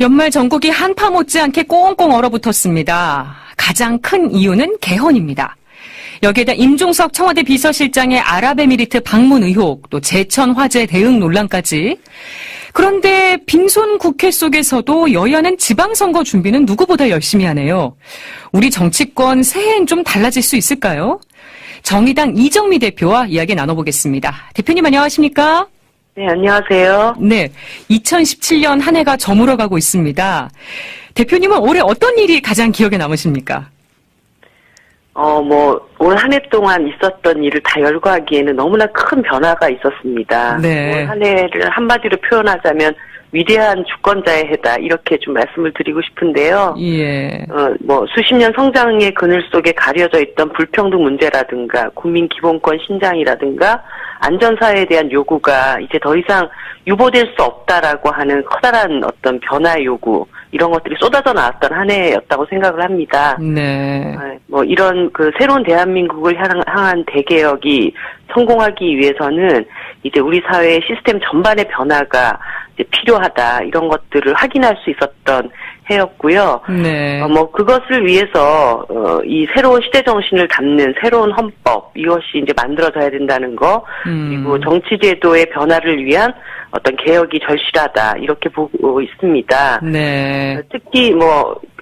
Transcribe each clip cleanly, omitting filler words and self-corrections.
연말 전국이 한파 못지않게 꽁꽁 얼어붙었습니다. 가장 큰 이유는 개헌입니다. 여기에다 임종석 청와대 비서실장의 아랍에미리트 방문 의혹, 또 제천 화재 대응 논란까지. 그런데 빈손 국회 속에서도 여야는 지방선거 준비는 누구보다 열심히 하네요. 우리 정치권 새해엔 좀 달라질 수 있을까요? 정의당 이정미 대표와 이야기 나눠보겠습니다. 대표님 안녕하십니까? 네, 안녕하세요. 네, 2017년 한 해가 저물어가고 있습니다. 대표님은 올해 어떤 일이 가장 기억에 남으십니까? 올 한 해 동안 있었던 일을 다 열거하기에는 너무나 큰 변화가 있었습니다. 네. 올 한 해를 한마디로 표현하자면 위대한 주권자의 해다, 이렇게 좀 말씀을 드리고 싶은데요. 예. 수십 년 성장의 그늘 속에 가려져 있던 불평등 문제라든가, 국민 기본권 신장이라든가, 안전사회에 대한 요구가 이제 더 이상 유보될 수 없다라고 하는 커다란 어떤 변화의 요구, 이런 것들이 쏟아져 나왔던 한 해였다고 생각을 합니다. 네. 이런 새로운 대한민국을 향한 대개혁이 성공하기 위해서는 이제 우리 사회의 시스템 전반의 변화가 이제 필요하다, 이런 것들을 확인할 수 있었던 해였고요. 네. 그것을 위해서, 이 새로운 시대 정신을 담는 새로운 헌법, 이것이 이제 만들어져야 된다는 거, 그리고 정치제도의 변화를 위한 어떤 개혁이 절실하다, 이렇게 보고 있습니다. 네. 특히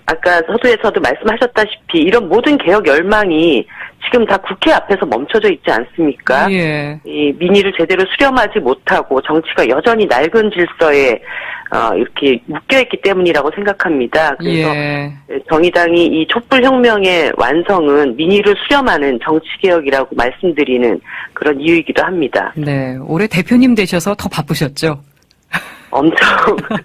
아까 서두에서도 말씀하셨다시피 이런 모든 개혁 열망이 지금 다 국회 앞에서 멈춰져 있지 않습니까? 예. 이 민의를 제대로 수렴하지 못하고 정치가 여전히 낡은 질서에 이렇게 묶여있기 때문이라고 생각합니다. 그래서 예. 정의당이 이 촛불혁명의 완성은 민의를 수렴하는 정치개혁이라고 말씀드리는 그런 이유이기도 합니다. 네. 올해 대표님 되셔서 더 바쁘셨죠? 엄청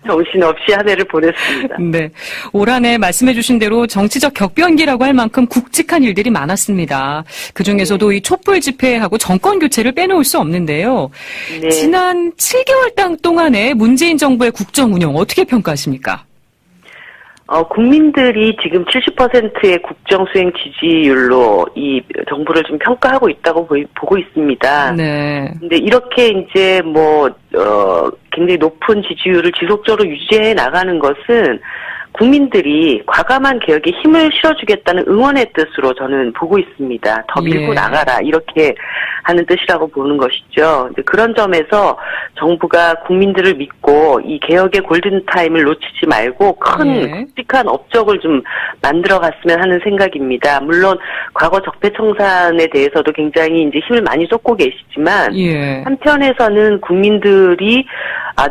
정신없이 한 해를 보냈습니다. 네. 올 한 해 말씀해 주신 대로 정치적 격변기라고 할 만큼 굵직한 일들이 많았습니다. 그중에서도 이 촛불 집회하고 정권 교체를 빼놓을 수 없는데요. 네. 지난 7개월 동안의 문재인 정부의 국정 운영 어떻게 평가하십니까? 국민들이 지금 70%의 국정 수행 지지율로 이 정부를 좀 평가하고 있다고 보고 있습니다. 네. 근데 이렇게 이제 굉장히 높은 지지율을 지속적으로 유지해 나가는 것은 국민들이 과감한 개혁에 힘을 실어주겠다는 응원의 뜻으로 저는 보고 있습니다. 더 밀고 예. 나가라, 이렇게 하는 뜻이라고 보는 것이죠. 근데 그런 점에서 정부가 국민들을 믿고 이 개혁의 골든타임을 놓치지 말고 큰 굵직한 업적을 좀 만들어갔으면 하는 생각입니다. 물론 과거 적폐청산에 대해서도 굉장히 이제 힘을 많이 쏟고 계시지만 예. 한편에서는 국민들이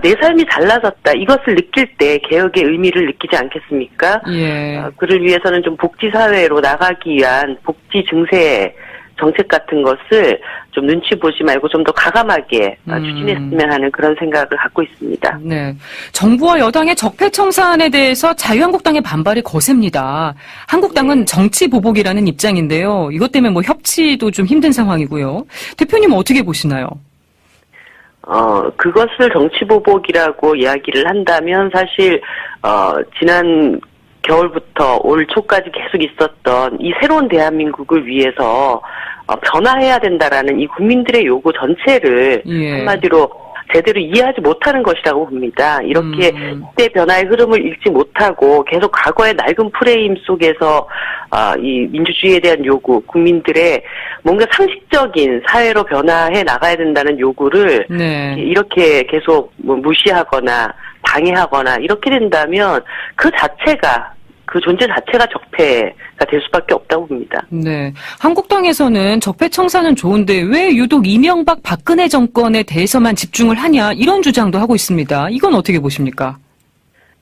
내 삶이 달라졌다, 이것을 느낄 때 개혁의 의미를 느끼지 않겠습니까? 예. 그를 위해서는 좀 복지사회로 나가기 위한 복지 증세 정책 같은 것을 좀 눈치 보지 말고 좀 더 가감하게 추진했으면 하는 그런 생각을 갖고 있습니다. 네. 정부와 여당의 적폐청산에 대해서 자유한국당의 반발이 거셉니다. 한국당은 정치 보복이라는 입장인데요. 이것 때문에 협치도 좀 힘든 상황이고요. 대표님은 어떻게 보시나요? 그것을 정치보복이라고 이야기를 한다면 사실, 지난 겨울부터 올 초까지 계속 있었던 이 새로운 대한민국을 위해서, 변화해야 된다라는 이 국민들의 요구 전체를 한마디로 제대로 이해하지 못하는 것이라고 봅니다. 이렇게 시대 변화의 흐름을 읽지 못하고 계속 과거의 낡은 프레임 속에서 이 민주주의에 대한 요구, 국민들의 뭔가 상식적인 사회로 변화해 나가야 된다는 요구를 이렇게 계속 무시하거나 방해하거나 이렇게 된다면 그 존재 자체가 적폐가 될 수밖에 없다고 봅니다. 네. 한국당에서는 적폐청산은 좋은데 왜 유독 이명박 박근혜 정권에 대해서만 집중을 하냐, 이런 주장도 하고 있습니다. 이건 어떻게 보십니까?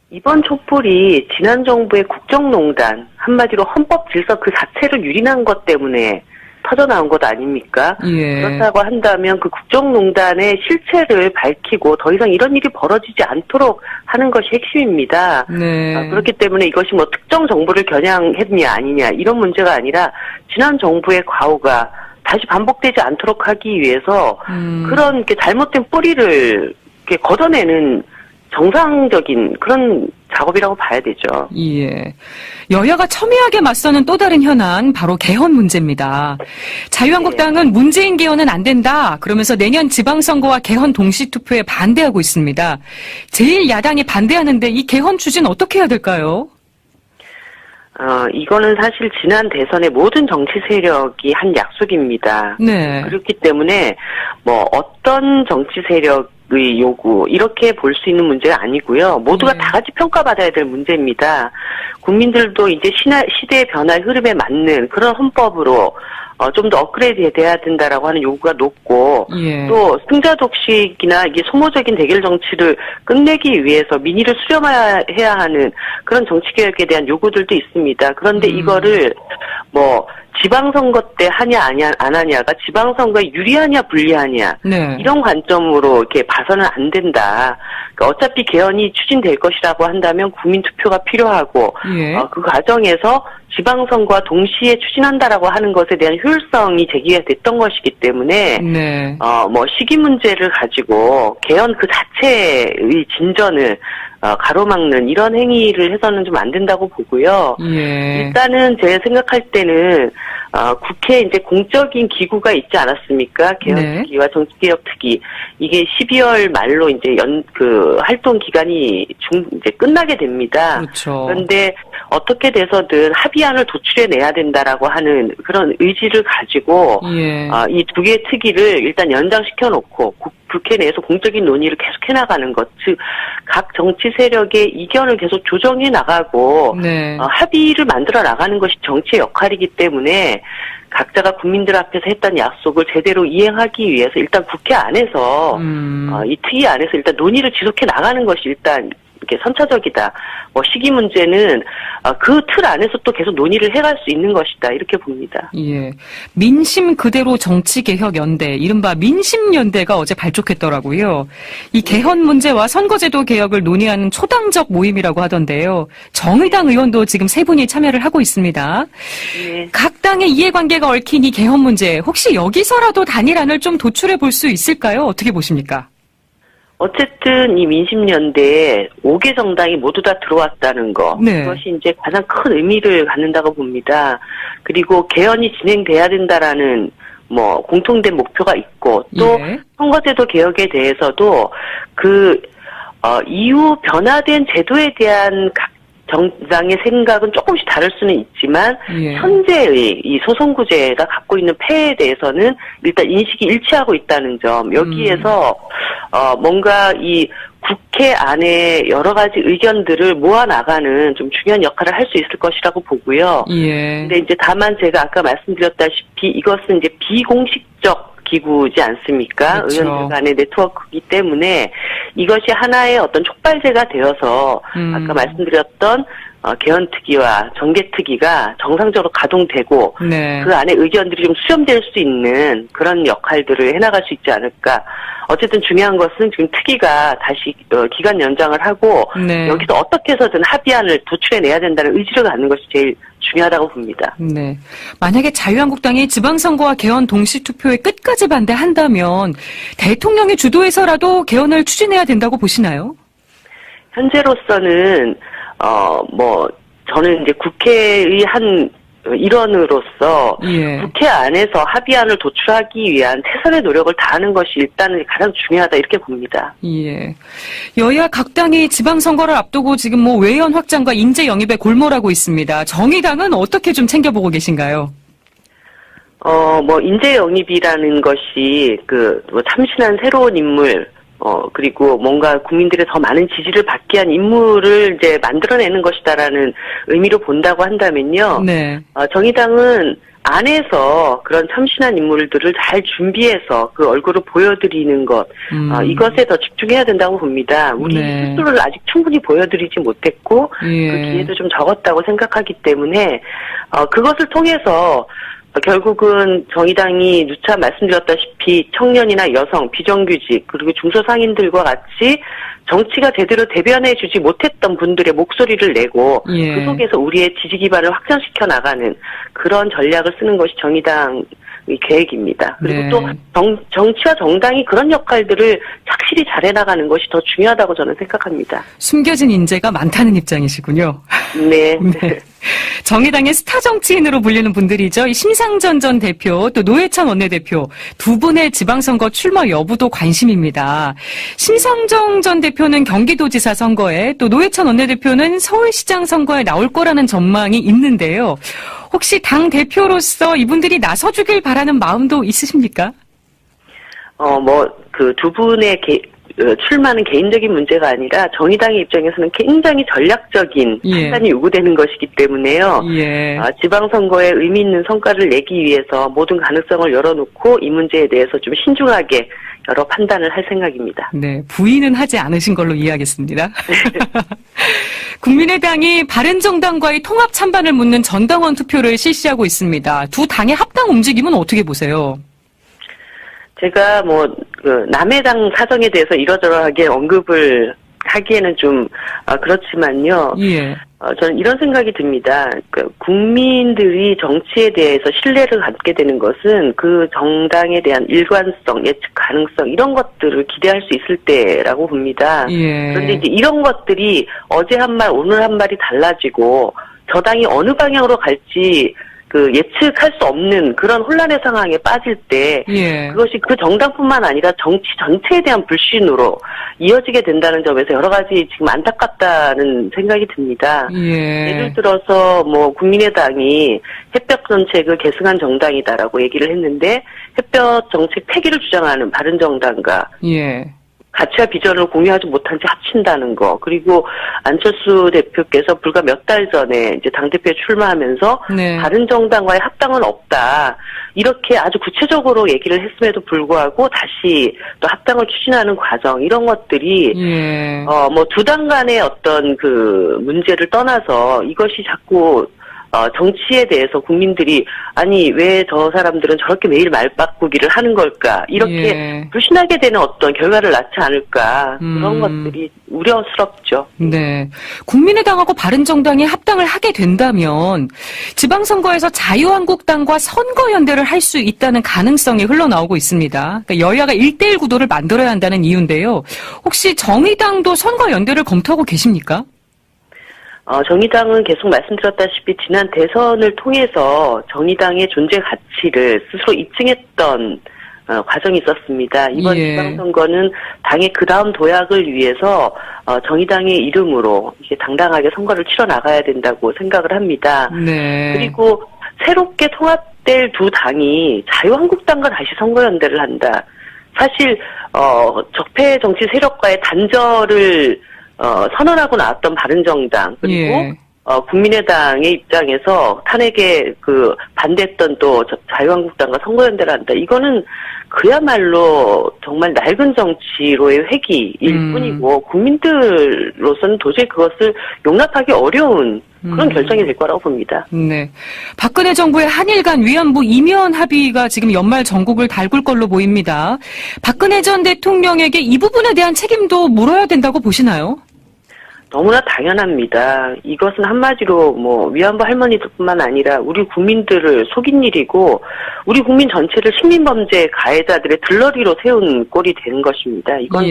이번 촛불이 지난 정부의 국정농단, 한마디로 헌법 질서 그 자체를 유린한 것 때문에 터져나온 것 아닙니까? 예. 그렇다고 한다면 그 국정농단의 실체를 밝히고 더 이상 이런 일이 벌어지지 않도록 하는 것이 핵심입니다. 네. 그렇기 때문에 이것이 특정 정부를 겨냥했냐 아니냐, 이런 문제가 아니라 지난 정부의 과오가 다시 반복되지 않도록 하기 위해서 그런 잘못된 뿌리를 걷어내는 정상적인 그런 작업이라고 봐야 되죠. 예. 여야가 첨예하게 맞서는 또 다른 현안, 바로 개헌 문제입니다. 자유한국당은 문재인 개헌은 안 된다, 그러면서 내년 지방선거와 개헌 동시투표에 반대하고 있습니다. 제1야당이 반대하는데 이 개헌 추진 어떻게 해야 될까요? 이거는 사실 지난 대선의 모든 정치 세력이 한 약속입니다. 네. 그렇기 때문에 뭐 어떤 정치 세력의 요구 이렇게 볼 수 있는 문제가 아니고요. 모두가 다 같이 평가받아야 될 문제입니다. 국민들도 이제 시대의 변화의 흐름에 맞는 그런 헌법으로 좀 더 업그레이드 돼야 된다라고 하는 요구가 높고, 또 승자 독식이나 이게 소모적인 대결 정치를 끝내기 위해서 민의를 수렴해야 하는 그런 정치 개혁에 대한 요구들도 있습니다. 그런데 이거를 뭐 지방선거 때 하냐 안 하냐가 지방선거에 유리하냐 불리하냐, 이런 관점으로 이렇게 봐서는 안 된다. 그러니까 어차피 개헌이 추진될 것이라고 한다면 국민 투표가 필요하고, 그 과정에서 지방선거와 동시에 추진한다라고 하는 것에 대한 효율성이 제기가 됐던 것이기 때문에, 뭐 시기 문제를 가지고 개헌 그 자체의 진전을 가로막는 이런 행위를 해서는 좀 안 된다고 보고요. 일단은 제가 생각할 때는 국회에 이제 공적인 기구가 있지 않았습니까? 개헌특위와 정치개혁특위. 이게 12월 말로 이제 활동 기간이 이제 끝나게 됩니다. 그렇죠. 그런데 어떻게 돼서든 합의안을 도출해내야 된다라고 하는 그런 의지를 가지고, 이 두 개의 특위를 일단 연장시켜 놓고 국회 내에서 공적인 논의를 계속 해나가는 것, 즉 각 정치 세력의 이견을 계속 조정해 나가고 합의를 만들어 나가는 것이 정치의 역할이기 때문에 각자가 국민들 앞에서 했던 약속을 제대로 이행하기 위해서 일단 국회 안에서 이 특위 안에서 일단 논의를 지속해 나가는 것이 일단 이렇게 선차적이다. 뭐 시기 문제는 그 틀 안에서 또 계속 논의를 해갈 수 있는 것이다. 이렇게 봅니다. 예, 민심 그대로 정치개혁연대, 이른바 민심연대가 어제 발족했더라고요. 이 개헌 문제와 선거제도 개혁을 논의하는 초당적 모임이라고 하던데요. 정의당 의원도 지금 세 분이 참여를 하고 있습니다. 각 당의 이해관계가 얽힌 이 개헌 문제, 혹시 여기서라도 단일안을 좀 도출해 볼 수 있을까요? 어떻게 보십니까? 어쨌든 이 민심연대에 5개 정당이 모두 다 들어왔다는 거, 그것이 이제 가장 큰 의미를 갖는다고 봅니다. 그리고 개헌이 진행돼야 된다라는 뭐 공통된 목표가 있고, 또 선거제도 개혁에 대해서도 이후 변화된 제도에 대한 각 정당의 생각은 조금씩 다를 수는 있지만, 현재의 이 소선구제가 갖고 있는 폐해에 대해서는 일단 인식이 일치하고 있다는 점, 여기에서 뭔가 이 국회 안에 여러 가지 의견들을 모아나가는 좀 중요한 역할을 할 수 있을 것이라고 보고요. 근데 이제 다만 제가 아까 말씀드렸다시피 이것은 이제 비공식적 기구지 않습니까? 그렇죠. 의원들 간의 네트워크이기 때문에 이것이 하나의 어떤 촉발제가 되어서 아까 말씀드렸던 개헌특위와 정개특위가 정상적으로 가동되고 그 안에 의견들이 좀 수렴될 수 있는 그런 역할들을 해나갈 수 있지 않을까. 어쨌든 중요한 것은 지금 특위가 다시 기간 연장을 하고 여기서 어떻게 해서든 합의안을 도출해내야 된다는 의지를 갖는 것이 제일 중요하다고 봅니다. 만약에 자유한국당이 지방선거와 개헌 동시투표에 끝까지 반대한다면 대통령이 주도해서라도 개헌을 추진해야 된다고 보시나요? 현재로서는 저는 이제 국회의 한 일원으로서 국회 안에서 합의안을 도출하기 위한 최선의 노력을 다하는 것이 일단은 가장 중요하다 이렇게 봅니다. 여야 각 당이 지방선거를 앞두고 지금 뭐 외연 확장과 인재 영입에 골몰하고 있습니다. 정의당은 어떻게 좀 챙겨보고 계신가요? 인재 영입이라는 것이 참신한 새로운 인물, 그리고 뭔가 국민들의 더 많은 지지를 받게 한 인물을 이제 만들어내는 것이다라는 의미로 본다고 한다면요. 정의당은 안에서 그런 참신한 인물들을 잘 준비해서 그 얼굴을 보여드리는 것, 이것에 더 집중해야 된다고 봅니다. 우리 스스로를 아직 충분히 보여드리지 못했고, 그 기회도 좀 적었다고 생각하기 때문에, 그것을 통해서 결국은 정의당이 누차 말씀드렸다시피 청년이나 여성, 비정규직, 그리고 중소상인들과 같이 정치가 제대로 대변해주지 못했던 분들의 목소리를 내고 그 속에서 우리의 지지 기반을 확장시켜 나가는 그런 전략을 쓰는 것이 정의당의 이 계획입니다. 그리고 네. 또 정치와 정당이 그런 역할들을 착실히 잘해나가는 것이 더 중요하다고 저는 생각합니다. 숨겨진 인재가 많다는 입장이시군요. 네. 네. 정의당의 스타 정치인으로 불리는 분들이죠. 이 심상정 전 대표 또 노회찬 원내대표 두 분의 지방선거 출마 여부도 관심입니다. 심상정 전 대표는 경기도지사 선거에 또 노회찬 원내대표는 서울시장 선거에 나올 거라는 전망이 있는데요. 혹시 당 대표로서 이분들이 나서주길 바라는 마음도 있으십니까? 그 두 분의 출마는 개인적인 문제가 아니라 정의당의 입장에서는 굉장히 전략적인 판단이 요구되는 것이기 때문에요. 지방선거에 의미 있는 성과를 내기 위해서 모든 가능성을 열어놓고 이 문제에 대해서 좀 신중하게 여러 판단을 할 생각입니다. 네, 부인은 하지 않으신 걸로 이해하겠습니다. 국민의당이 바른정당과의 통합 찬반을 묻는 전당원 투표를 실시하고 있습니다. 두 당의 합당 움직임은 어떻게 보세요? 제가 남의 당 사정에 대해서 이러저러하게 언급을 하기에는 좀 그렇지만요. 저는 이런 생각이 듭니다. 국민들이 정치에 대해서 신뢰를 갖게 되는 것은 그 정당에 대한 일관성, 예측 가능성 이런 것들을 기대할 수 있을 때라고 봅니다. 그런데 이제 이런 것들이 어제 한 말, 오늘 한 말이 달라지고 저 당이 어느 방향으로 갈지 예측할 수 없는 그런 혼란의 상황에 빠질 때 그것이 그 정당뿐만 아니라 정치 전체에 대한 불신으로 이어지게 된다는 점에서 여러 가지 지금 안타깝다는 생각이 듭니다. 예를 들어서 국민의당이 햇볕 정책을 계승한 정당이다라고 얘기를 했는데 햇볕 정책 폐기를 주장하는 바른정당과 가치와 비전을 공유하지 못한 채 합친다는 거. 그리고 안철수 대표께서 불과 몇 달 전에 이제 당대표에 출마하면서 바른정당과의 합당은 없다. 이렇게 아주 구체적으로 얘기를 했음에도 불구하고 다시 또 합당을 추진하는 과정, 이런 것들이, 두 당 간의 어떤 문제를 떠나서 이것이 자꾸 정치에 대해서 국민들이 아니 왜 저 사람들은 저렇게 매일 말 바꾸기를 하는 걸까 이렇게 불신하게 되는 어떤 결과를 낳지 않을까 그런 것들이 우려스럽죠. 네, 국민의당하고 바른정당이 합당을 하게 된다면 지방선거에서 자유한국당과 선거연대를 할 수 있다는 가능성이 흘러나오고 있습니다. 그러니까 여야가 1대1 구도를 만들어야 한다는 이유인데요. 혹시 정의당도 선거연대를 검토하고 계십니까? 정의당은 계속 말씀드렸다시피 지난 대선을 통해서 정의당의 존재 가치를 스스로 입증했던 과정이 있었습니다. 이번 지방선거는 당의 그 다음 도약을 위해서 정의당의 이름으로 이게 당당하게 선거를 치러 나가야 된다고 생각을 합니다. 그리고 새롭게 통합될 두 당이 자유한국당과 다시 선거연대를 한다. 사실 적폐 정치 세력과의 단절을 선언하고 나왔던 바른정당 그리고 국민의당의 입장에서 탄핵에 반대했던 또 자유한국당과 선거연대를 한다. 이거는 그야말로 정말 낡은 정치로의 회귀일 뿐이고 국민들로서는 도저히 그것을 용납하기 어려운 그런 결정이 될 거라고 봅니다. 네, 박근혜 정부의 한일 간 위안부 이면 합의가 지금 연말 전국을 달굴 걸로 보입니다. 박근혜 전 대통령에게 이 부분에 대한 책임도 물어야 된다고 보시나요? 너무나 당연합니다. 이것은 한마디로 위안부 할머니들뿐만 아니라 우리 국민들을 속인 일이고 우리 국민 전체를 식민범죄 가해자들의 들러리로 세운 꼴이 된 것입니다. 이건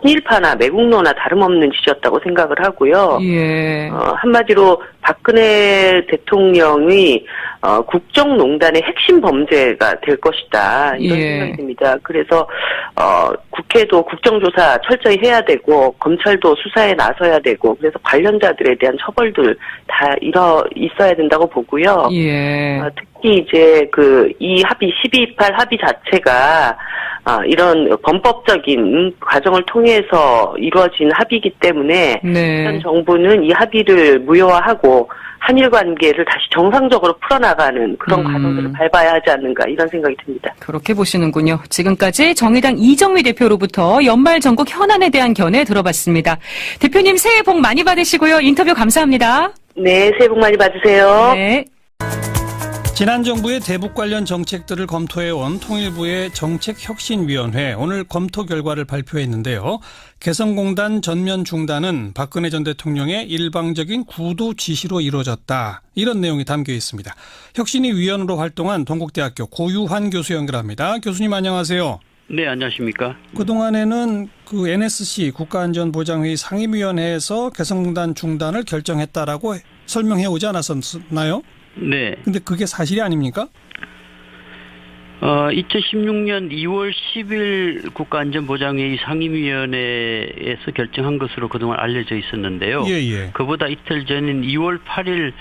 친일파나 매국노나 다름없는 짓이었다고 생각을 하고요. 한마디로 박근혜 대통령의 국정농단의 핵심 범죄가 될 것이다. 이런 생각이 듭니다. 그래서 국회도 국정조사 철저히 해야 되고 검찰도 수사에 나서야 되고 그래서 관련자들에 대한 처벌들 다 있어야 된다고 보고요. 특히 이제 이 합의 12.28 합의 자체가 이런 범법적인 과정을 통해서 이루어진 합의이기 때문에 현 정부는 이 합의를 무효화하고 한일 관계를 다시 정상적으로 풀어나가는 그런 과정들을 밟아야 하지 않는가 이런 생각이 듭니다. 그렇게 보시는군요. 지금까지 정의당 이정미 대표로부터 연말 전국 현안에 대한 견해 들어봤습니다. 대표님 새해 복 많이 받으시고요. 인터뷰 감사합니다. 네, 새해 복 많이 받으세요. 네. 지난 정부의 대북 관련 정책들을 검토해온 통일부의 정책혁신위원회 오늘 검토 결과를 발표했는데요. 개성공단 전면 중단은 박근혜 전 대통령의 일방적인 구두 지시로 이루어졌다. 이런 내용이 담겨 있습니다. 혁신위 위원으로 활동한 동국대학교 고유환 교수 연결합니다. 교수님 안녕하세요. 네, 안녕하십니까. 그동안에는 그 NSC 국가안전보장회의 상임위원회에서 개성공단 중단을 결정했다라고 설명해 오지 않았었나요? 네. 근데 그게 사실이 아닙니까? 2016년 2월 10일 국가안전보장회의 상임위원회에서 결정한 것으로 그동안 알려져 있었는데요. 예. 그보다 이틀 전인 2월 8일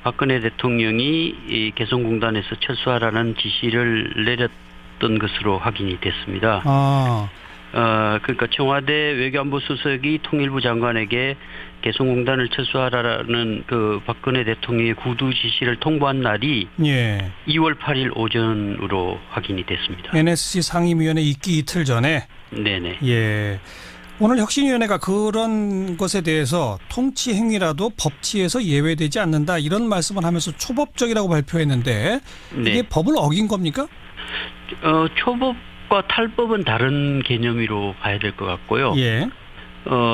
박근혜 대통령이 이 개성공단에서 철수하라는 지시를 내렸던 것으로 확인이 됐습니다. 그러니까 청와대 외교안보 수석이 통일부 장관에게 개성공단을 철수하라는 그 박근혜 대통령의 구두 지시를 통보한 날이 2월 8일 오전으로 확인이 됐습니다. NSC 상임위원회 있기 이틀 전에? 네네. 예. 오늘 혁신위원회가 그런 것에 대해서 통치 행위라도 법치에서 예외되지 않는다 이런 말씀을 하면서 초법적이라고 발표했는데 이게 네. 법을 어긴 겁니까? 초법과 탈법은 다른 개념으로 봐야 될 것 같고요. 예.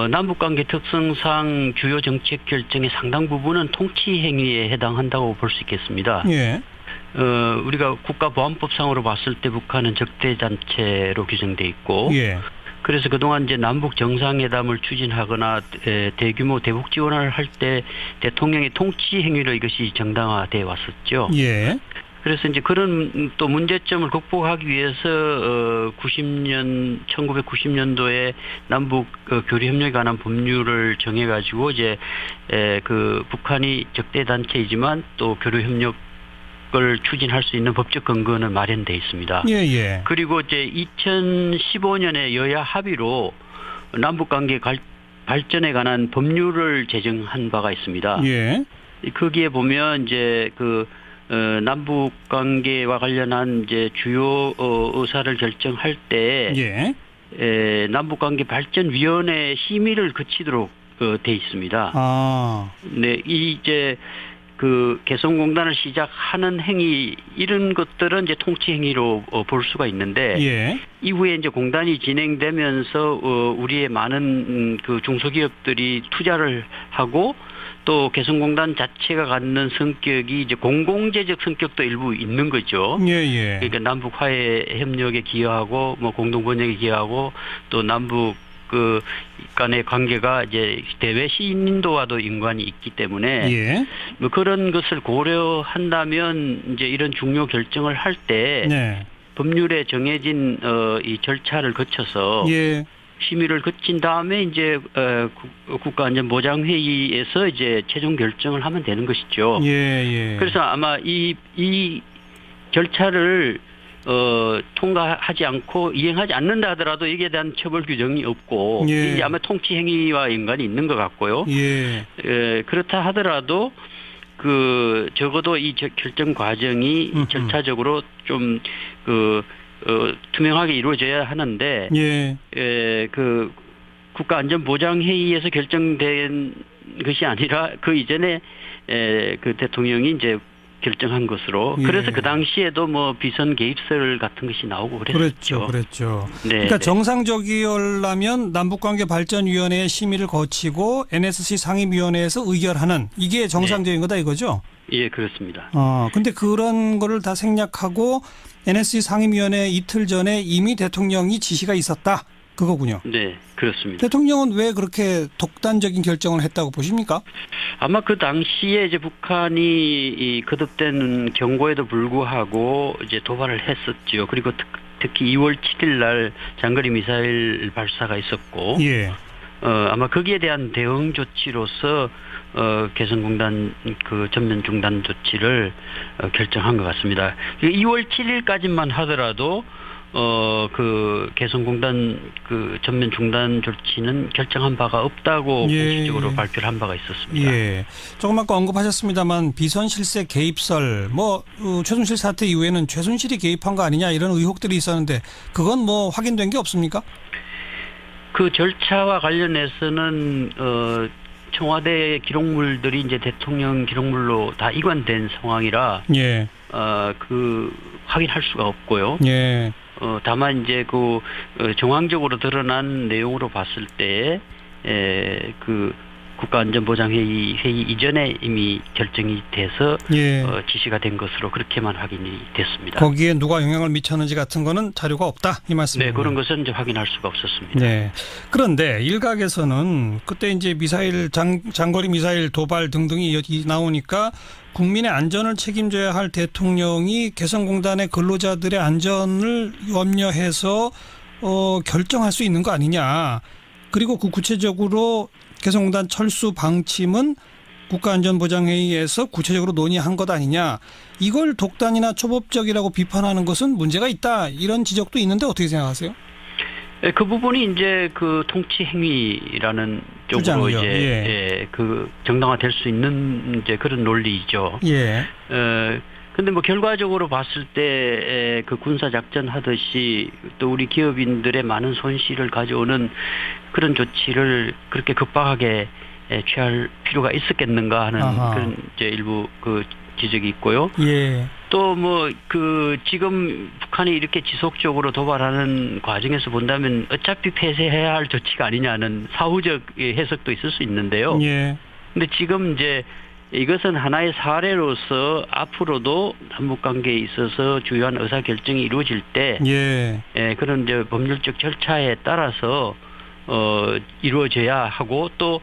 남북관계 특성상 주요 정책 결정의 상당 부분은 통치 행위에 해당한다고 볼 수 있겠습니다. 예. 우리가 국가보안법상으로 봤을 때 북한은 적대단체로 규정돼 있고, 예. 그래서 그동안 이제 남북 정상회담을 추진하거나 대규모 대북 지원을 할 때 대통령의 통치 행위로 이것이 정당화돼 왔었죠. 예. 그래서 이제 그런 또 문제점을 극복하기 위해서 1990년도에 남북 교류 협력에 관한 법률을 정해가지고 이제 그 북한이 적대 단체이지만 또 교류 협력을 추진할 수 있는 법적 근거는 마련돼 있습니다. 예. 그리고 이제 2015년에 여야 합의로 남북 관계 발전에 관한 법률을 제정한 바가 있습니다. 예. 거기에 보면 이제 남북 관계와 관련한 이제 주요 의사를 결정할 때 남북 관계 발전 위원회 심의를 거치도록 돼 있습니다. 네, 이제 그 개성공단을 시작하는 행위 이런 것들은 이제 통치 행위로 볼 수가 있는데 이후에 이제 공단이 진행되면서 우리의 많은 그 중소기업들이 투자를 하고 또 개성공단 자체가 갖는 성격이 이제 공공재적 성격도 일부 있는 거죠. 그러니까 남북 화해 협력에 기여하고 뭐 공동 번역에 기여하고 또 남북 그 간의 관계가 이제 대외 신인도와도 연관이 있기 때문에 뭐 그런 것을 고려한다면 이제 이런 중요 결정을 할 때 법률에 정해진 이 절차를 거쳐서 심의를 거친 다음에 이제 국가안전보장회의에서 이제 최종 결정을 하면 되는 것이죠. 그래서 아마 이 절차를 통과하지 않고 이행하지 않는다 하더라도 여기에 대한 처벌 규정이 없고 이제 아마 통치 행위와 연관이 있는 것 같고요. 그렇다 하더라도 그 적어도 이 결정 과정이 절차적으로 좀 투명하게 이루어져야 하는데 그 국가안전보장회의에서 결정된 것이 아니라 그 이전에 그 대통령이 이제 결정한 것으로 그래서 그 당시에도 뭐 비선 개입설 같은 것이 나오고 그랬죠. 그랬죠. 그러니까 정상적이려면 남북관계 발전위원회의 심의를 거치고 NSC 상임위원회에서 의결하는 이게 정상적인 거다 이거죠? 예, 그렇습니다. 근데 그런 거를 다 생략하고 NSC 상임위원회 이틀 전에 이미 대통령이 지시가 있었다. 그거군요. 네, 그렇습니다. 대통령은 왜 그렇게 독단적인 결정을 했다고 보십니까? 아마 그 당시에 이제 북한이 이 거듭된 경고에도 불구하고 이제 도발을 했었죠. 그리고 특히 2월 7일 날 장거리 미사일 발사가 있었고, 아마 거기에 대한 대응 조치로서 개성공단 그 전면 중단 조치를 결정한 것 같습니다. 2월 7일까지만 하더라도 그 개성공단 그 전면 중단 조치는 결정한 바가 없다고 공식적으로 발표를 한 바가 있었습니다. 조금 아까 언급하셨습니다만 비선 실세 개입설 최순실 사태 이후에는 최순실이 개입한 거 아니냐 이런 의혹들이 있었는데 그건 뭐 확인된 게 없습니까? 그 절차와 관련해서는 청와대 기록물들이 이제 대통령 기록물로 다 이관된 상황이라 확인할 수가 없고요. 예. 다만 이제 정황적으로 드러난 내용으로 봤을 때, 국가안전보장회의 이전에 이미 결정이 돼서 예. 지시가 된 것으로 그렇게만 확인이 됐습니다. 거기에 누가 영향을 미쳤는지 같은 거는 자료가 없다 이 말씀이에요. 네, 그런 것은 이제 확인할 수가 없었습니다. 네. 그런데 일각에서는 그때 이제 장거리 미사일 도발 등등이 나오니까 국민의 안전을 책임져야 할 대통령이 개성공단의 근로자들의 안전을 염려해서 결정할 수 있는 거 아니냐. 그리고 구체적으로 개성공단 철수 방침은 국가안전보장회의에서 구체적으로 논의한 것 아니냐. 이걸 독단이나 초법적이라고 비판하는 것은 문제가 있다. 이런 지적도 있는데 어떻게 생각하세요? 그 부분이 이제 통치 행위라는 쪽으로 이제 정당화될 수 있는 이제 그런 논리이죠. 예. 근데 결과적으로 봤을 때 군사 작전 하듯이 또 우리 기업인들의 많은 손실을 가져오는 그런 조치를 그렇게 급박하게 취할 필요가 있었겠는가 하는 그런 이제 일부 지적이 있고요. 예. 또 지금 북한이 이렇게 지속적으로 도발하는 과정에서 본다면 어차피 폐쇄해야 할 조치가 아니냐는 사후적 해석도 있을 수 있는데요. 예. 근데 지금 이제 이것은 하나의 사례로서 앞으로도 남북 관계에 있어서 주요한 의사 결정이 이루어질 때, 그런 이제 법률적 절차에 따라서 이루어져야 하고 또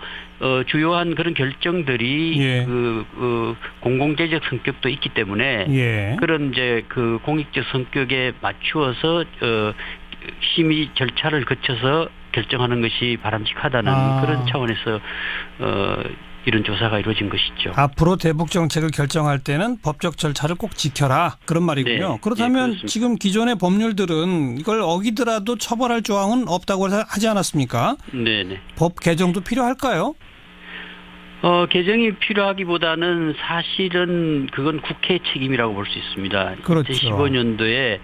주요한 그런 결정들이 공공재적 성격도 있기 때문에 그런 이제 공익적 성격에 맞추어서 심의 절차를 거쳐서 결정하는 것이 바람직하다는 그런 차원에서 이런 조사가 이루어진 것이죠. 앞으로 대북 정책을 결정할 때는 법적 절차를 꼭 지켜라. 그런 말이군요. 네. 그렇다면 지금 기존의 법률들은 이걸 어기더라도 처벌할 조항은 없다고 하지 않았습니까? 네네. 법 개정도 필요할까요? 개정이 필요하기보다는 사실은 그건 국회의 책임이라고 볼 수 있습니다. 그렇죠. 2015년도에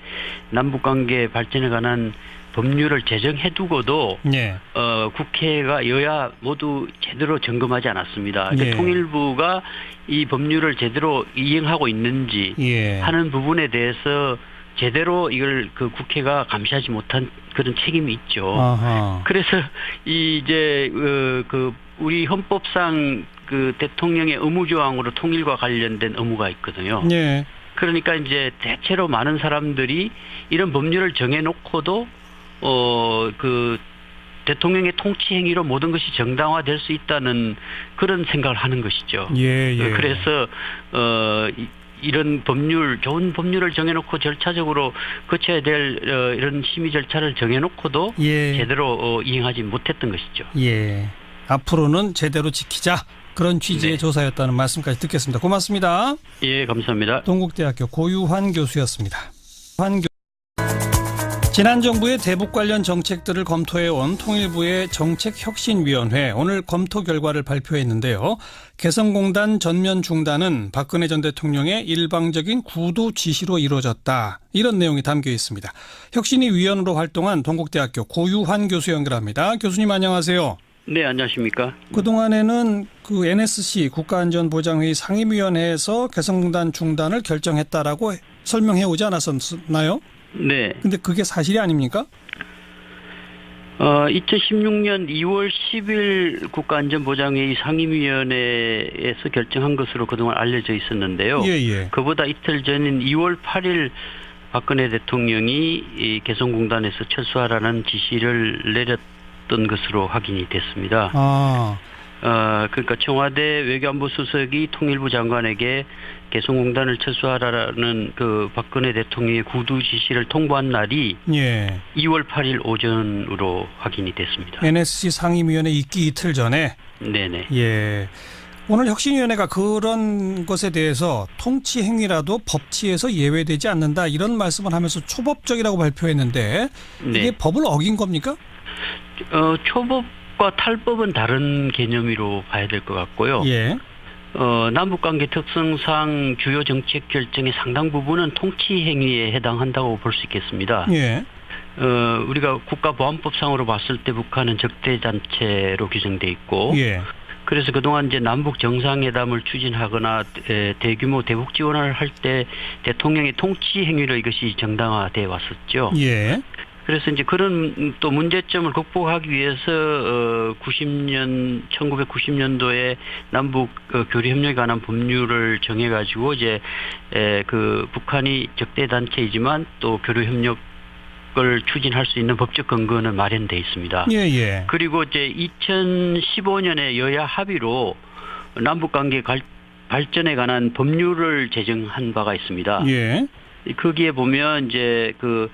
남북관계 발전에 관한 법률을 제정해두고도 국회가 여야 모두 제대로 점검하지 않았습니다. 그러니까 통일부가 이 법률을 제대로 이행하고 있는지 하는 부분에 대해서 제대로 이걸 국회가 감시하지 못한 그런 책임이 있죠. 그래서 이제 우리 헌법상 대통령의 의무조항으로 통일과 관련된 의무가 있거든요. 그러니까 이제 대체로 많은 사람들이 이런 법률을 정해놓고도 대통령의 통치 행위로 모든 것이 정당화될 수 있다는 그런 생각을 하는 것이죠. 그래서 이런 좋은 법률을 정해놓고 절차적으로 거쳐야 될 이런 심의 절차를 정해놓고도 제대로 이행하지 못했던 것이죠. 앞으로는 제대로 지키자. 그런 취지의 조사였다는 말씀까지 듣겠습니다. 고맙습니다. 예, 감사합니다. 동국대학교 고유환 교수였습니다. 지난 정부의 대북 관련 정책들을 검토해온 통일부의 정책혁신위원회 오늘 검토 결과를 발표했는데요. 개성공단 전면 중단은 박근혜 전 대통령의 일방적인 구도 지시로 이루어졌다. 이런 내용이 담겨 있습니다. 혁신위 위원으로 활동한 동국대학교 고유환 교수 연결합니다. 교수님 안녕하세요. 네, 안녕하십니까. 그동안에는 NSC 국가안전보장회의 상임위원회에서 개성공단 중단을 결정했다라고 설명해 오지 않았었나요? 네. 근데 그게 사실이 아닙니까? 2016년 2월 10일 국가안전보장회의 상임위원회에서 결정한 것으로 그동안 알려져 있었는데요. 그보다 이틀 전인 2월 8일 박근혜 대통령이 이 개성공단에서 철수하라는 지시를 내렸던 것으로 확인이 됐습니다. 그러니까 청와대 외교안보 수석이 통일부 장관에게 개성공단을 철수하라는 박근혜 대통령의 구두 지시를 통보한 날이 2월 8일 오전으로 확인이 됐습니다. NSC 상임위원회 있기 이틀 전에? 네네. 오늘 혁신위원회가 그런 것에 대해서 통치 행위라도 법치에서 예외되지 않는다 이런 말씀을 하면서 초법적이라고 발표했는데 이게 법을 어긴 겁니까? 초법과 탈법은 다른 개념으로 봐야 될 것 같고요. 남북관계 특성상 주요 정책 결정의 상당 부분은 통치 행위에 해당한다고 볼 수 있겠습니다. 우리가 국가보안법상으로 봤을 때 북한은 적대단체로 규정돼 있고 그래서 그동안 이제 남북 정상회담을 추진하거나 대규모 대북 지원을 할 때 대통령의 통치 행위로 이것이 정당화돼 왔었죠. 예. 그래서 이제 그런 또 문제점을 극복하기 위해서 1990년도에 남북 교류 협력에 관한 법률을 정해가지고 이제 그 북한이 적대 단체이지만 또 교류 협력 을 추진할 수 있는 법적 근거는 마련돼 있습니다. 예, 예. 그리고 이제 2015년에 여야 합의로 남북 관계 발전에 관한 법률을 제정한 바가 있습니다. 예. 거기에 보면 이제 그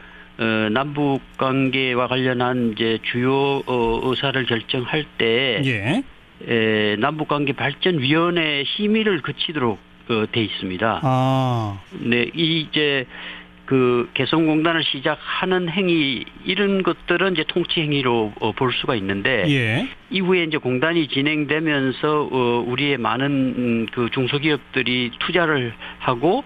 남북 관계와 관련한 이제 주요 의사를 결정할 때 예. 남북 관계 발전 위원회 심의를 거치도록 돼 있습니다. 아. 네, 이제 그 개성공단을 시작하는 행위 이런 것들은 이제 통치 행위로 볼 수가 있는데 예. 이후에 이제 공단이 진행되면서 우리의 많은 그 중소기업들이 투자를 하고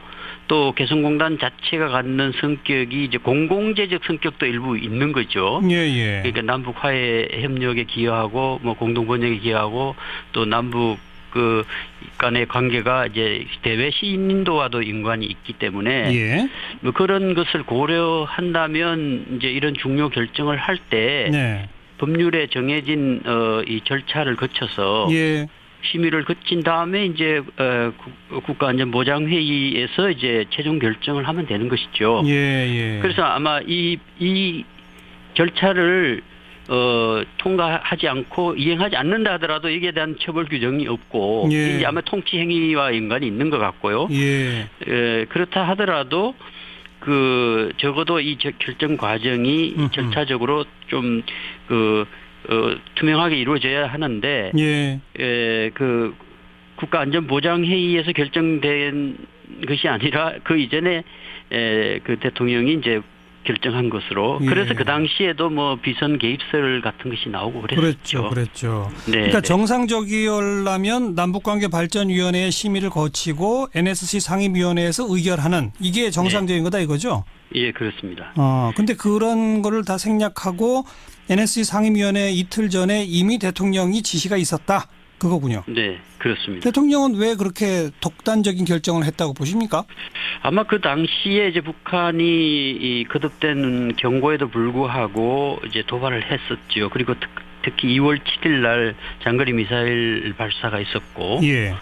또 개성공단 자체가 갖는 성격이 이제 공공재적 성격도 일부 있는 거죠. 예, 예. 그러니까 남북 화해 협력에 기여하고 뭐 공동 번역에 기여하고 또 남북 그 간의 관계가 이제 대외 신인도와도 연관이 있기 때문에 예. 뭐 그런 것을 고려한다면 이제 이런 중요 결정을 할 때 네. 법률에 정해진 이 절차를 거쳐서 예. 심의를 거친 다음에 이제 국가안전보장회의에서 이제 최종 결정을 하면 되는 것이죠. 예, 예. 그래서 아마 이 절차를 통과하지 않고 이행하지 않는다 하더라도 여기에 대한 처벌 규정이 없고 예. 이제 아마 통치 행위와 연관이 있는 것 같고요. 예. 그렇다 하더라도 그 적어도 이 결정 과정이 절차적으로 좀 투명하게 이루어져야 하는데 예. 그 국가안전보장회의에서 결정된 것이 아니라 그 이전에 그 대통령이 이제 결정한 것으로. 예. 그래서 그 당시에도 뭐 비선 개입설 같은 것이 나오고 그랬죠. 그랬죠. 네, 그러니까 네. 정상적이려면 남북관계발전위원회의 심의를 거치고 NSC 상임위원회에서 의결하는 이게 정상적인 거다 이거죠? 예, 그렇습니다. 근데 그런 거를 다 생략하고 NSC 상임위원회 이틀 전에 이미 대통령이 지시가 있었다. 그거군요. 네, 그렇습니다. 대통령은 왜 그렇게 독단적인 결정을 했다고 보십니까? 아마 그 당시에 이제 북한이 이 거듭된 경고에도 불구하고 이제 도발을 했었죠. 그리고 특히 2월 7일 날 장거리 미사일 발사가 있었고, 예.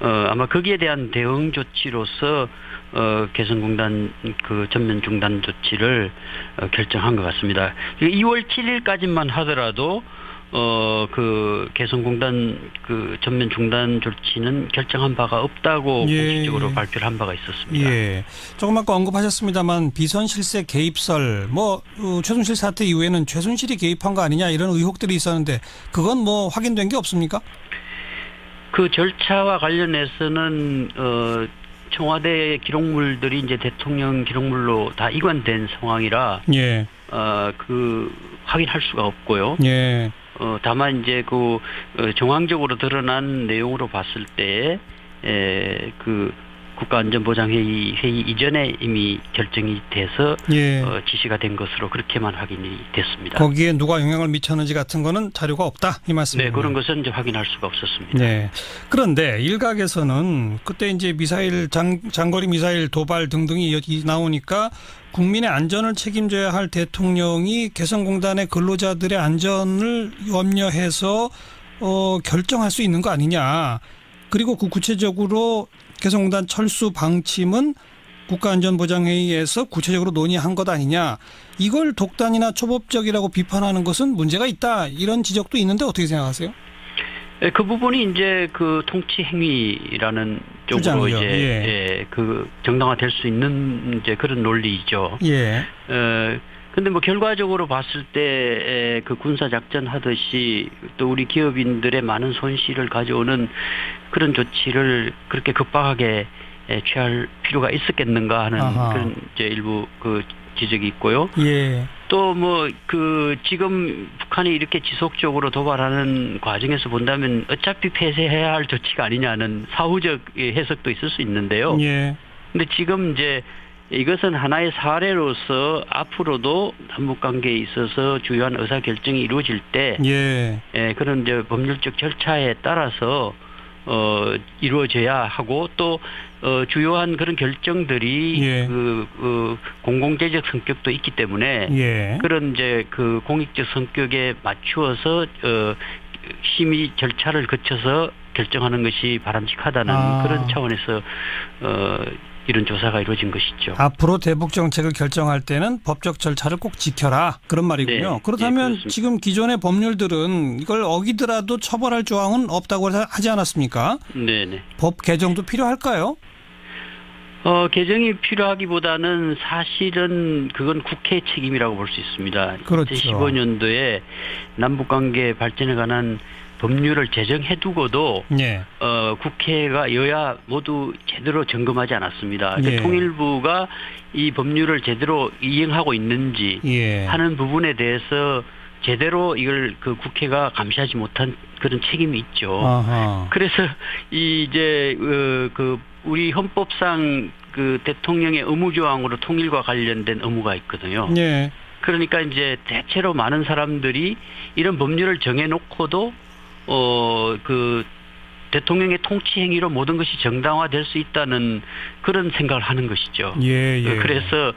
아마 거기에 대한 대응 조치로서 개성공단 그 전면 중단 조치를 결정한 것 같습니다. 2월 7일까지만 하더라도 그 개성공단 그 전면 중단 조치는 결정한 바가 없다고 공식적으로 발표를 한 바가 있었습니다. 예. 조금 아까 언급하셨습니다만 비선 실세 개입설 최순실 사태 이후에는 최순실이 개입한 거 아니냐 이런 의혹들이 있었는데 그건 뭐 확인된 게 없습니까? 그 절차와 관련해서는 청와대 기록물들이 이제 대통령 기록물로 다 이관된 상황이라 예. 그 확인할 수가 없고요. 예. 다만 이제 그 정황적으로 드러난 내용으로 봤을 때 그 국가안전보장회의 이전에 이미 결정이 돼서 예. 지시가 된 것으로 그렇게만 확인이 됐습니다. 거기에 누가 영향을 미쳤는지 같은 거는 자료가 없다 이 말씀이군요. 네, 그런 것은 이제 확인할 수가 없었습니다. 네. 그런데 일각에서는 그때 이제 미사일 장거리 미사일 도발 등등이 나오니까 국민의 안전을 책임져야 할 대통령이 개성공단의 근로자들의 안전을 염려해서 결정할 수 있는 거 아니냐. 그리고 그 구체적으로 개성공단 철수 방침은 국가안전보장회의에서 구체적으로 논의한 것 아니냐. 이걸 독단이나 초법적이라고 비판하는 것은 문제가 있다. 이런 지적도 있는데 어떻게 생각하세요? 그 부분이 이제 그 통치 행위라는 쪽으로 주장이요. 이제 그 정당화될 수 있는 이제 그런 논리이죠. 예. 근데 뭐 결과적으로 봤을 때 그 군사 작전 하듯이 또 우리 기업인들의 많은 손실을 가져오는 그런 조치를 그렇게 급박하게 취할 필요가 있었겠는가 하는 그런 이제 일부 그 지적이 있고요. 예. 또 뭐 그 지금 북한이 이렇게 지속적으로 도발하는 과정에서 본다면 어차피 폐쇄해야 할 조치가 아니냐는 사후적 해석도 있을 수 있는데요. 예. 근데 지금 이제 이것은 하나의 사례로서 앞으로도 남북관계에 있어서 주요한 의사결정이 이루어질 때 그런 이제 법률적 절차에 따라서 이루어져야 하고 또 주요한 그런 결정들이 공공재적 성격도 있기 때문에 그런 이제 그 공익적 성격에 맞추어서 심의 절차를 거쳐서 결정하는 것이 바람직하다는 그런 차원에서 이런 조사가 이루어진 것이죠. 앞으로 대북 정책을 결정할 때는 법적 절차를 꼭 지켜라 그런 말이군요. 네. 그렇다면 네, 지금 기존의 법률들은 이걸 어기더라도 처벌할 조항은 없다고 하지 않았습니까? 네네. 법 개정도 필요할까요? 개정이 필요하기보다는 사실은 그건 국회의 책임이라고 볼 수 있습니다. 그렇죠. 2015년도에 남북관계 발전에 관한 법률을 제정해두고도 국회가 여야 모두 제대로 점검하지 않았습니다. 그러니까 통일부가 이 법률을 제대로 이행하고 있는지 하는 부분에 대해서 제대로 이걸 그 국회가 감시하지 못한 그런 책임이 있죠. 그래서 이제 그 우리 헌법상 그 대통령의 의무조항으로 통일과 관련된 의무가 있거든요. 그러니까 이제 대체로 많은 사람들이 이런 법률을 정해놓고도 그 대통령의 통치 행위로 모든 것이 정당화될 수 있다는 그런 생각을 하는 것이죠. 그래서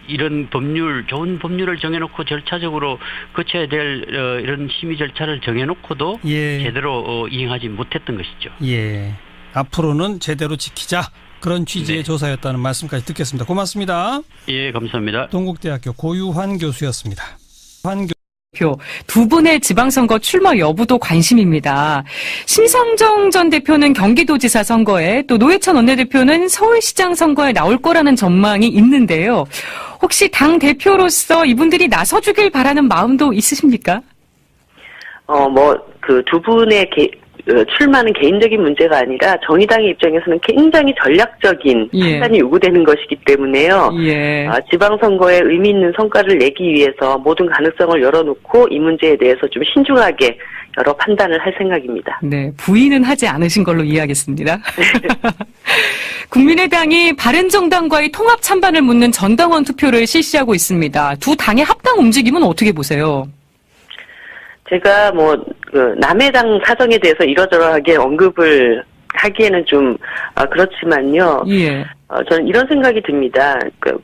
이런 법률, 좋은 법률을 정해놓고 절차적으로 거쳐야 될 이런 심의 절차를 정해놓고도 제대로 이행하지 못했던 것이죠. 앞으로는 제대로 지키자. 그런 취지의 조사였다는 말씀까지 듣겠습니다. 고맙습니다. 감사합니다. 동국대학교 고유환 교수였습니다. 두 분의 지방선거 출마 여부도 관심입니다. 심상정 전 대표는 경기도지사 선거에 또 노회찬 원내대표는 서울시장 선거에 나올 거라는 전망이 있는데요. 혹시 당 대표로서 이분들이 나서주길 바라는 마음도 있으십니까? 그 두 분의 출마는 개인적인 문제가 아니라 정의당의 입장에서는 굉장히 전략적인 판단이 요구되는 것이기 때문에요. 지방선거에 의미 있는 성과를 내기 위해서 모든 가능성을 열어놓고 이 문제에 대해서 좀 신중하게 여러 판단을 할 생각입니다. 네, 부인은 하지 않으신 걸로 이해하겠습니다. 국민의당이 바른정당과의 통합 찬반을 묻는 전당원 투표를 실시하고 있습니다. 두 당의 합당 움직임은 어떻게 보세요? 제가 남의 당 사정에 대해서 이러저러하게 언급을 하기에는 좀 그렇지만요. 저는 이런 생각이 듭니다.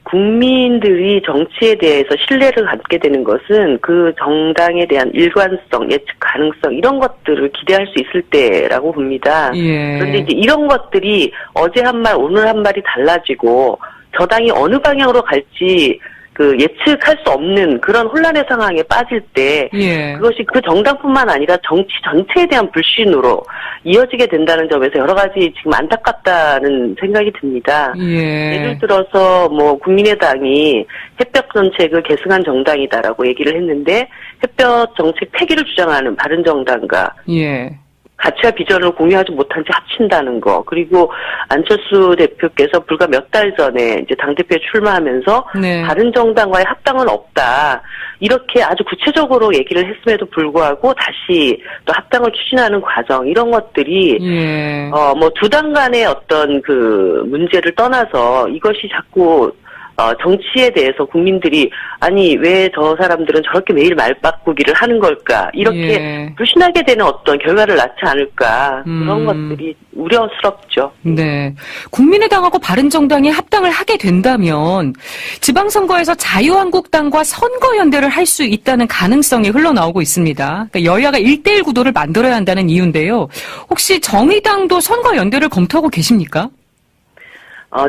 국민들이 정치에 대해서 신뢰를 갖게 되는 것은 그 정당에 대한 일관성, 예측 가능성 이런 것들을 기대할 수 있을 때라고 봅니다. 그런데 이제 이런 것들이 어제 한 말, 오늘 한 말이 달라지고 저 당이 어느 방향으로 갈지 예측할 수 없는 그런 혼란의 상황에 빠질 때 그것이 그 정당뿐만 아니라 정치 전체에 대한 불신으로 이어지게 된다는 점에서 여러 가지 지금 안타깝다는 생각이 듭니다. 예를 들어서 국민의당이 햇볕 정책을 계승한 정당이다라고 얘기를 했는데 햇볕 정책 폐기를 주장하는 바른정당과 가치와 비전을 공유하지 못한 채 합친다는 거. 그리고 안철수 대표께서 불과 몇 달 전에 이제 당대표에 출마하면서 바른정당과의 합당은 없다. 이렇게 아주 구체적으로 얘기를 했음에도 불구하고 다시 또 합당을 추진하는 과정, 이런 것들이, 두 당 간의 어떤 그 문제를 떠나서 이것이 자꾸 정치에 대해서 국민들이 아니 왜 저 사람들은 저렇게 매일 말 바꾸기를 하는 걸까 이렇게 불신하게 되는 어떤 결과를 낳지 않을까 그런 것들이 우려스럽죠. 네, 국민의당하고 바른정당이 합당을 하게 된다면 지방선거에서 자유한국당과 선거연대를 할 수 있다는 가능성이 흘러나오고 있습니다. 그러니까 여야가 1대1 구도를 만들어야 한다는 이유인데요. 혹시 정의당도 선거연대를 검토하고 계십니까?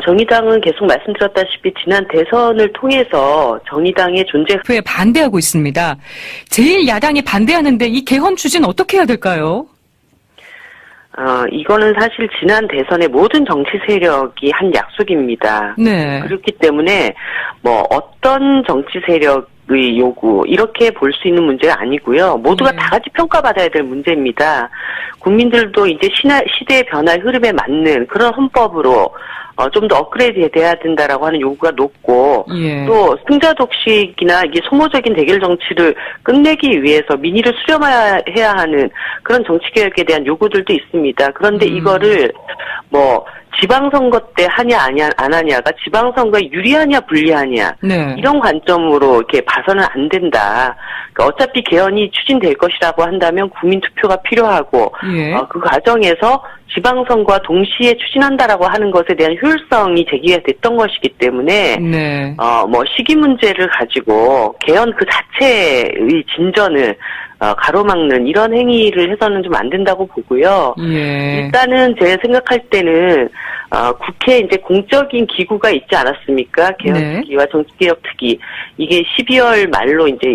정의당은 계속 말씀드렸다시피 지난 대선을 통해서 정의당의 존재에 반대하고 있습니다. 제1야당이 반대하는데 이 개헌 추진 어떻게 해야 될까요? 이거는 사실 지난 대선의 모든 정치 세력이 한 약속입니다. 그렇기 때문에 어떤 정치 세력의 요구 이렇게 볼 수 있는 문제가 아니고요. 모두가 다 같이 평가받아야 될 문제입니다. 국민들도 이제 시대의 변화의 흐름에 맞는 그런 헌법으로 좀 더 업그레이드 돼야 된다라고 하는 요구가 높고 또 승자 독식이나 이게 소모적인 대결 정치를 끝내기 위해서 민의를 수렴해야 하는 그런 정치 개혁에 대한 요구들도 있습니다. 그런데 이거를 지방선거 때 하냐 안 하냐가 지방선거에 유리하냐 불리하냐 네. 이런 관점으로 이렇게 봐서는 안 된다. 그러니까 어차피 개헌이 추진될 것이라고 한다면 국민투표가 필요하고 예. 그 과정에서 지방선거와 동시에 추진한다라고 하는 것에 대한 효율성이 제기가 됐던 것이기 때문에 네. 뭐 시기 문제를 가지고 개헌 그 자체의 진전을 가로막는 이런 행위를 해서는 좀 안 된다고 보고요. 예. 일단은 제가 생각할 때는 국회에 이제 공적인 기구가 있지 않았습니까? 개헌특위와 정치개혁특위. 이게 12월 말로 이제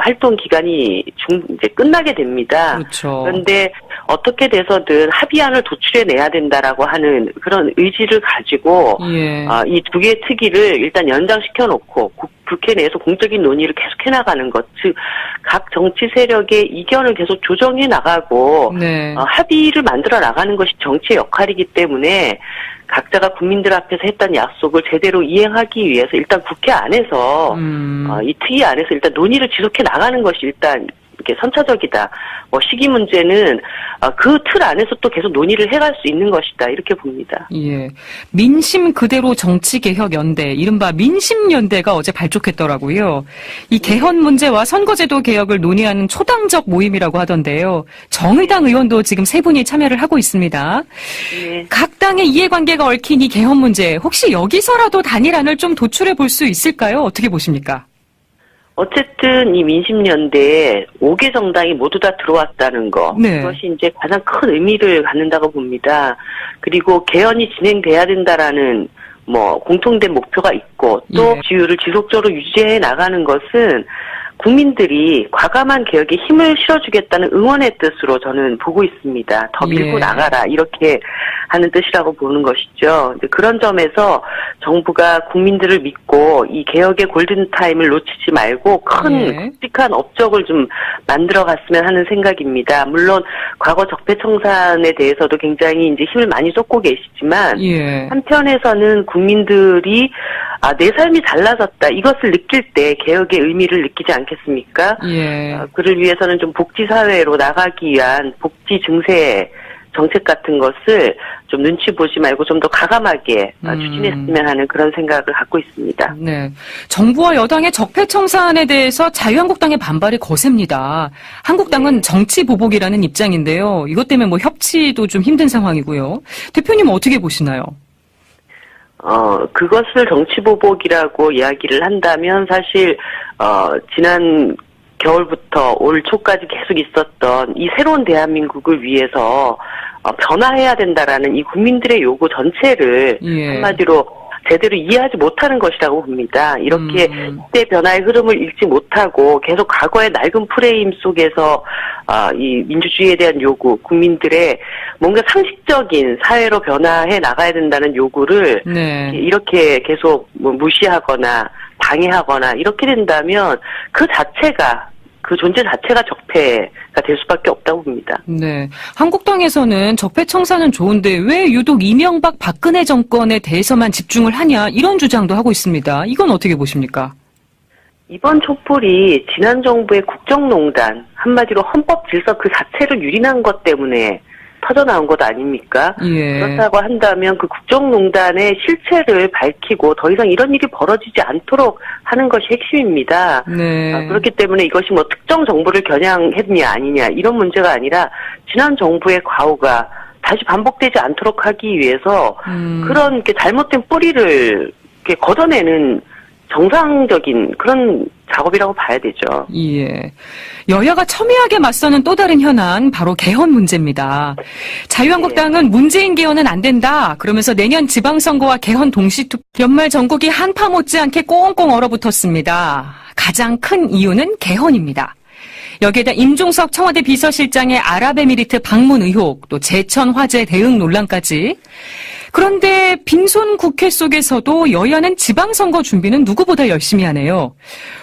활동 기간이 이제 끝나게 됩니다. 그렇죠. 그런데 어떻게 돼서든 합의안을 도출해내야 된다라고 하는 그런 의지를 가지고 예. 이 두 개의 특위를 일단 연장시켜 놓고 국회 내에서 공적인 논의를 계속해 나가는 것, 즉 각 정치 세력의 이견을 계속 조정해 나가고 네. 합의를 만들어 나가는 것이 정치의 역할이기 때문에 각자가 국민들 앞에서 했던 약속을 제대로 이행하기 위해서 일단 국회 안에서 이 특위 안에서 일단 논의를 지속해 나가는 것이 일단 이게 선차적이다. 뭐 시기 문제는 그 틀 안에서 또 계속 논의를 해갈 수 있는 것이다. 이렇게 봅니다. 예. 민심 그대로 정치개혁연대, 이른바 민심연대가 어제 발족했더라고요. 이 개헌 문제와 선거제도 개혁을 논의하는 초당적 모임이라고 하던데요. 정의당 의원도 지금 세 분이 참여를 하고 있습니다. 네. 각 당의 이해관계가 얽힌 이 개헌 문제, 혹시 여기서라도 단일안을 좀 도출해 볼 수 있을까요? 어떻게 보십니까? 어쨌든 이 민심연대에 5개 정당이 모두 다 들어왔다는 거. 네. 그것이 이제 가장 큰 의미를 갖는다고 봅니다. 그리고 개헌이 진행돼야 된다라는 공통된 목표가 있고 또 예. 지위를 지속적으로 유지해 나가는 것은 국민들이 과감한 개혁에 힘을 실어주겠다는 응원의 뜻으로 저는 보고 있습니다. 더 밀고 예. 나가라 이렇게 하는 뜻이라고 보는 것이죠. 그런 점에서 정부가 국민들을 믿고 이 개혁의 골든타임을 놓치지 말고 큰 굵직한 업적을 좀 만들어갔으면 하는 생각입니다. 물론 과거 적폐청산에 대해서도 굉장히 이제 힘을 많이 쏟고 계시지만 예. 한편에서는 국민들이 내 삶이 달라졌다 이것을 느낄 때 개혁의 의미를 느끼지 않겠습니까? 예. 그를 위해서는 좀 복지사회로 나가기 위한 복지 증세 정책 같은 것을 좀 눈치 보지 말고 좀 더 과감하게 추진했으면 하는 그런 생각을 갖고 있습니다. 네. 정부와 여당의 적폐청산에 대해서 자유한국당의 반발이 거셉니다. 한국당은 정치 보복이라는 입장인데요. 이것 때문에 협치도 좀 힘든 상황이고요. 대표님은 어떻게 보시나요? 그것을 정치보복이라고 이야기를 한다면 사실, 지난 겨울부터 올 초까지 계속 있었던 이 새로운 대한민국을 위해서 변화해야 된다라는 이 국민들의 요구 전체를 한마디로 제대로 이해하지 못하는 것이라고 봅니다. 이렇게 시대 변화의 흐름을 읽지 못하고 계속 과거의 낡은 프레임 속에서 이 민주주의에 대한 요구, 국민들의 뭔가 상식적인 사회로 변화해 나가야 된다는 요구를 이렇게 계속 무시하거나 방해하거나 이렇게 된다면 그 존재 자체가 적폐가 될 수밖에 없다고 봅니다. 네. 한국당에서는 적폐청산은 좋은데 왜 유독 이명박 박근혜 정권에 대해서만 집중을 하냐 이런 주장도 하고 있습니다. 이건 어떻게 보십니까? 이번 촛불이 지난 정부의 국정농단, 한마디로 헌법 질서 그 자체를 유린한 것 때문에 터져나온 것 아닙니까? 예. 그렇다고 한다면 그 국정농단의 실체를 밝히고 더 이상 이런 일이 벌어지지 않도록 하는 것이 핵심입니다. 네. 그렇기 때문에 이것이 특정 정부를 겨냥했냐 아니냐 이런 문제가 아니라 지난 정부의 과오가 다시 반복되지 않도록 하기 위해서 그런 잘못된 뿌리를 걷어내는 정상적인 그런 작업이라고 봐야 되죠. 예. 여야가 첨예하게 맞서는 또 다른 현안, 바로 개헌 문제입니다. 자유한국당은 문재인 개헌은 안 된다. 그러면서 내년 지방선거와 개헌 동시투표, 연말 전국이 한파 못지않게 꽁꽁 얼어붙었습니다. 가장 큰 이유는 개헌입니다. 여기에다 임종석 청와대 비서실장의 아랍에미리트 방문 의혹, 또 제천 화재 대응 논란까지. 그런데 빈손 국회 속에서도 여야는 지방선거 준비는 누구보다 열심히 하네요.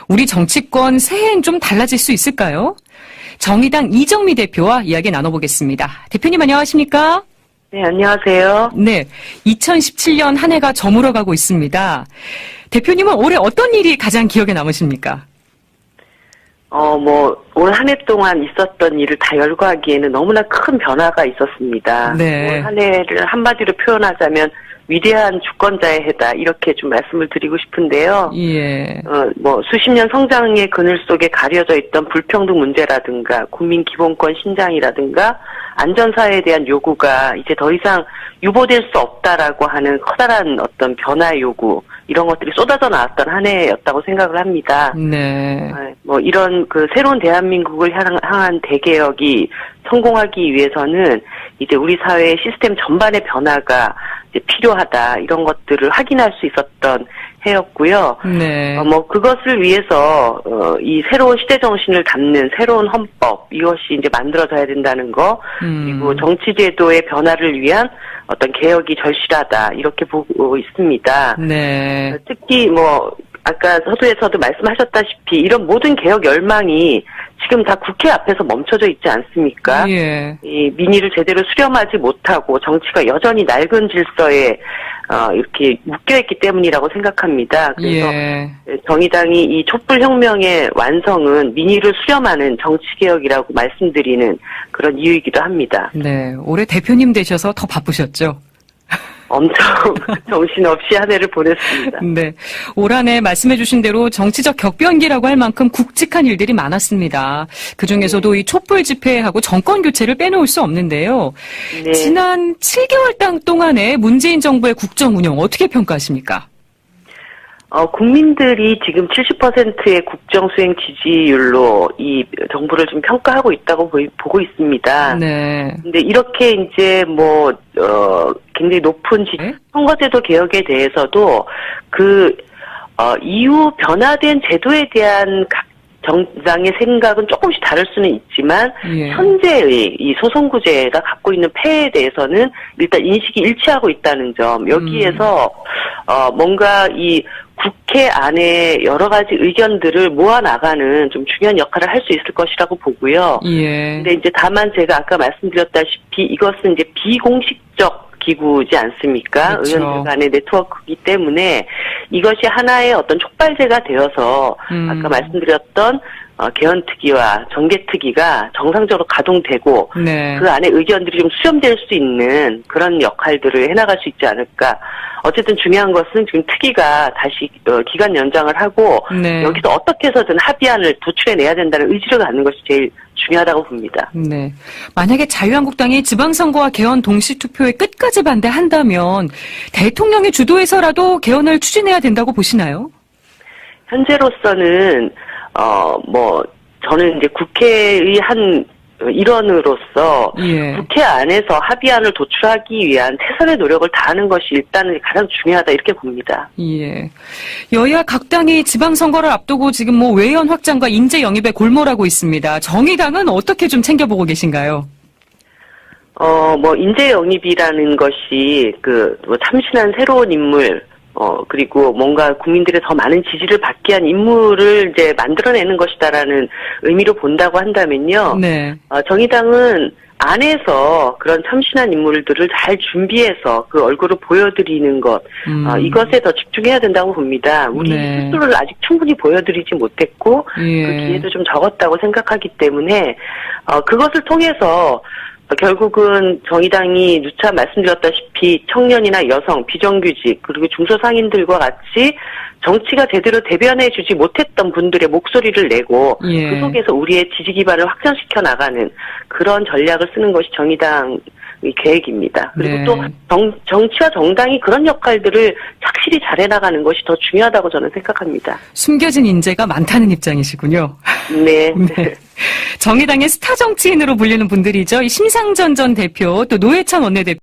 우리 정치권 새해엔 좀 달라질 수 있을까요? 정의당 이정미 대표와 이야기 나눠보겠습니다. 대표님 안녕하십니까? 네, 안녕하세요. 네, 2017년 한 해가 저물어가고 있습니다. 대표님은 올해 어떤 일이 가장 기억에 남으십니까? 올 한 해 동안 있었던 일을 다 열거하기에는 너무나 큰 변화가 있었습니다. 네. 올 한 해를 한마디로 표현하자면 위대한 주권자의 해다, 이렇게 좀 말씀을 드리고 싶은데요. 예. 수십 년 성장의 그늘 속에 가려져 있던 불평등 문제라든가, 국민 기본권 신장이라든가, 안전사회에 대한 요구가 이제 더 이상 유보될 수 없다라고 하는 커다란 어떤 변화의 요구, 이런 것들이 쏟아져 나왔던 한 해였다고 생각을 합니다. 네. 이런 그 새로운 대한민국을 향한 대개혁이 성공하기 위해서는 이제 우리 사회의 시스템 전반의 변화가 이제 필요하다, 이런 것들을 확인할 수 있었던 해였고요. 네. 그것을 위해서 이 새로운 시대 정신을 담는 새로운 헌법, 이것이 이제 만들어져야 된다는 거, 그리고 정치 제도의 변화를 위한 어떤 개혁이 절실하다, 이렇게 보고 있습니다. 네. 특히 아까 서두에서도 말씀하셨다시피 이런 모든 개혁 열망이 지금 다 국회 앞에서 멈춰져 있지 않습니까? 예. 이 민의를 제대로 수렴하지 못하고 정치가 여전히 낡은 질서에 이렇게 묶여있기 때문이라고 생각합니다. 그래서 예. 정의당이 이 촛불혁명의 완성은 민의를 수렴하는 정치개혁이라고 말씀드리는 그런 이유이기도 합니다. 네. 올해 대표님 되셔서 더 바쁘셨죠? 엄청 정신없이 한 해를 보냈습니다. 네. 올 한 해 말씀해 주신 대로 정치적 격변기라고 할 만큼 굵직한 일들이 많았습니다. 그중에서도 이 촛불 집회하고 정권 교체를 빼놓을 수 없는데요. 네. 지난 7개월 동안의 문재인 정부의 국정 운영 어떻게 평가하십니까? 국민들이 지금 70%의 국정 수행 지지율로 이 정부를 좀 평가하고 있다고 보고 있습니다. 네. 근데 이렇게 이제 굉장히 높은 네? 선거제도 개혁에 대해서도 이후 변화된 제도에 대한 각 정당의 생각은 조금씩 다를 수는 있지만, 예. 현재의 이 소선구제가 갖고 있는 폐해에 대해서는 일단 인식이 일치하고 있다는 점, 여기에서 뭔가 이 국회 안에 여러 가지 의견들을 모아나가는 좀 중요한 역할을 할 수 있을 것이라고 보고요. 예. 근데 이제 다만 제가 아까 말씀드렸다시피 이것은 이제 비공식적 기구지 않습니까? 그렇죠. 의원들 간의 네트워크이기 때문에 이것이 하나의 어떤 촉발제가 되어서 아까 말씀드렸던 개헌특위와 정개특위가 정상적으로 가동되고, 네. 그 안에 의견들이 좀 수렴될 수 있는 그런 역할들을 해나갈 수 있지 않을까. 어쨌든 중요한 것은 지금 특위가 다시 기간 연장을 하고, 네. 여기서 어떻게 해서든 합의안을 도출해내야 된다는 의지를 갖는 것이 제일 중요하다고 봅니다. 네. 만약에 자유한국당이 지방선거와 개헌 동시투표에 끝까지 반대한다면 대통령의 주도에서라도 개헌을 추진해야 된다고 보시나요? 현재로서는 저는 이제 국회의 한 일원으로서, 예. 국회 안에서 합의안을 도출하기 위한 최선의 노력을 다하는 것이 일단은 가장 중요하다, 이렇게 봅니다. 예. 여야 각 당이 지방선거를 앞두고 지금 외연 확장과 인재 영입에 골몰하고 있습니다. 정의당은 어떻게 좀 챙겨보고 계신가요? 인재 영입이라는 것이 참신한 새로운 인물, 그리고 뭔가 국민들의 더 많은 지지를 받게 한 인물을 이제 만들어내는 것이다라는 의미로 본다고 한다면요. 네. 정의당은 안에서 그런 참신한 인물들을 잘 준비해서 그 얼굴을 보여드리는 것, 이것에 더 집중해야 된다고 봅니다. 우리 네. 스스로를 아직 충분히 보여드리지 못했고, 예. 그 기회도 좀 적었다고 생각하기 때문에, 그것을 통해서 결국은 정의당이 누차 말씀드렸다시피 청년이나 여성, 비정규직, 그리고 중소상인들과 같이 정치가 제대로 대변해주지 못했던 분들의 목소리를 내고, 예. 그 속에서 우리의 지지 기반을 확장시켜 나가는 그런 전략을 쓰는 것이 정의당의 계획입니다. 그리고 네. 또 정치와 정당이 그런 역할들을 착실히 잘 해나가는 것이 더 중요하다고 저는 생각합니다. 숨겨진 인재가 많다는 입장이시군요. 네. 네. 정의당의 스타 정치인으로 불리는 분들이죠. 이 심상정 전 대표, 또 노회찬 원내대표.